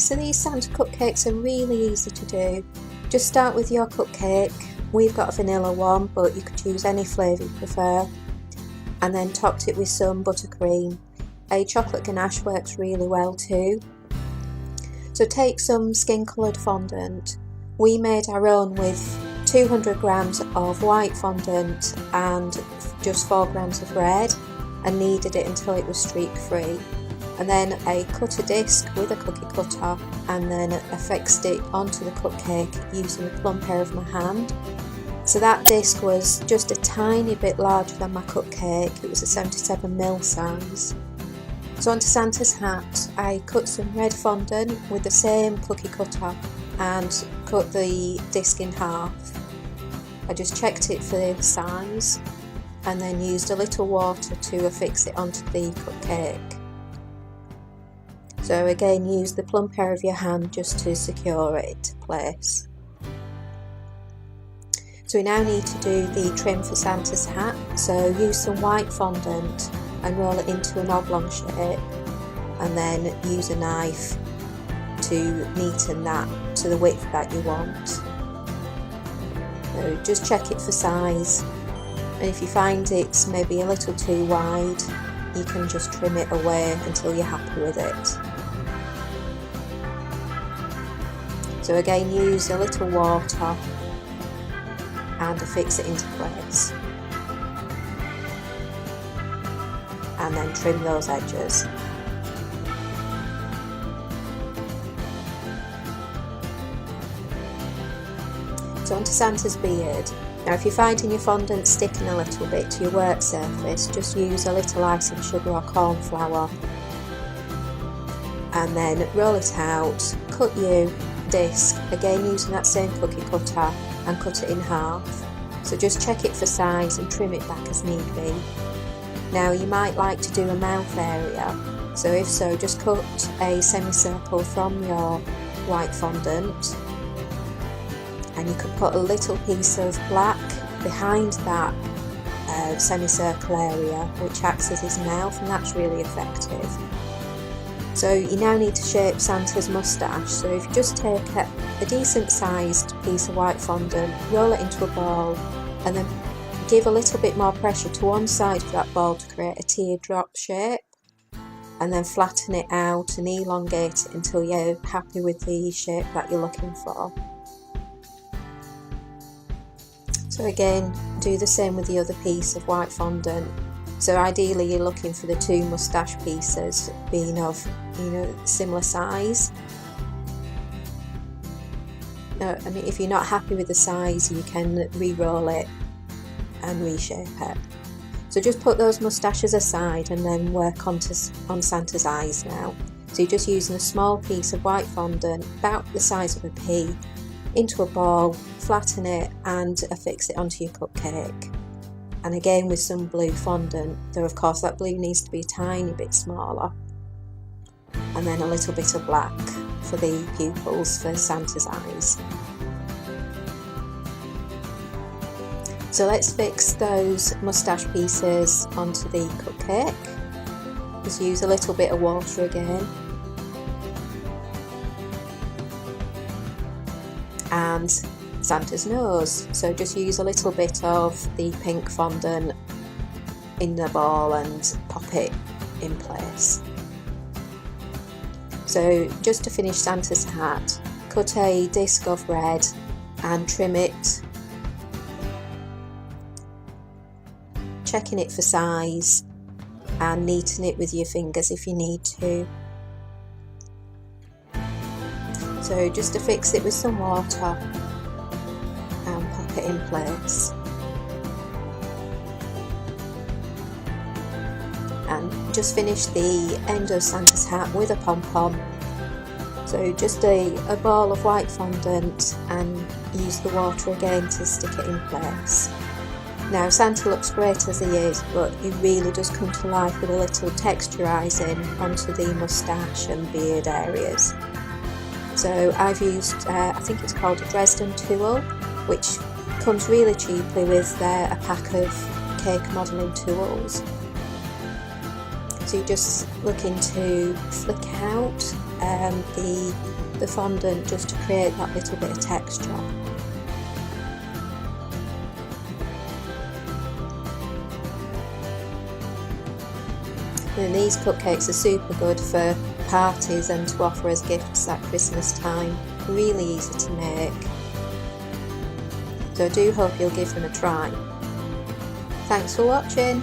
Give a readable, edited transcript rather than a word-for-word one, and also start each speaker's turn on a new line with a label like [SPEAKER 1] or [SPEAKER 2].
[SPEAKER 1] So these Santa cupcakes are really easy to do. Just start with your cupcake. We've got a vanilla one, but you could use any flavour you prefer. And then topped it with some buttercream. A chocolate ganache works really well too. So take some skin coloured fondant. We made our own with 200 grams of white fondant and just 4 grams of red, and kneaded it until it was streak free. And then I cut a disc with a cookie cutter and then affixed it onto the cupcake using the plump hair of my hand. So that disc was just a tiny bit larger than my cupcake. It was a 77mm size. So onto Santa's hat, I cut some red fondant with the same cookie cutter and cut the disc in half. I just checked it for the size and then used a little water to affix it onto the cupcake. So again, use the plump hair of your hand just to secure it to place. So we now need to do the trim for Santa's hat. So use some white fondant and roll it into an oblong shape, and then use a knife to neaten that to the width that you want. So just check it for size, and if you find it's maybe a little too wide, you can just trim it away until you're happy with it. So again, use a little water and affix it into place, and then trim those edges. So onto Santa's beard. Now if you're finding your fondant sticking a little bit to your work surface, just use a little icing sugar or corn flour and then roll it out, cut your disc, again using that same cookie cutter, and cut it in half. So just check it for size and trim it back as need be. Now you might like to do a mouth area, so if so, just cut a semicircle from your white fondant, and you could put a little piece of black behind that semicircle area, which acts as his mouth, and that's really effective. So you now need to shape Santa's moustache. So if you just take a decent sized piece of white fondant, roll it into a ball, and then give a little bit more pressure to one side of that ball to create a teardrop shape, and then flatten it out and elongate it until you're happy with the shape that you're looking for. So again, do the same with the other piece of white fondant. So ideally you're looking for the two moustache pieces being of, similar size. I mean, if you're not happy with the size, you can re-roll it and reshape it. So just put those moustaches aside and then work on Santa's eyes now. So you're just using a small piece of white fondant, about the size of a pea, into a ball, flatten it and affix it onto your cupcake. And again with some blue fondant, though of course that blue needs to be a tiny bit smaller. And then a little bit of black for the pupils for Santa's eyes. So let's fix those moustache pieces onto the cupcake. Just use a little bit of water again. And Santa's nose. So just use a little bit of the pink fondant in the ball and pop it in place. So just to finish Santa's hat, cut a disc of red and trim it, checking it for size and neaten it with your fingers if you need to. So just affix it with some water and pop it in place. And just finish the end of Santa's hat with a pom-pom. So just a ball of white fondant and use the water again to stick it in place. Now Santa looks great as he is, but he really does come to life with a little texturising onto the moustache and beard areas. So I've used, I think it's called a Dresden tool, which comes really cheaply with a pack of cake modelling tools. So you're just looking to flick out the fondant just to create that little bit of texture. And these cupcakes are super good for parties and to offer as gifts at Christmas time. Really easy to make. So I do hope you'll give them a try. Thanks for watching.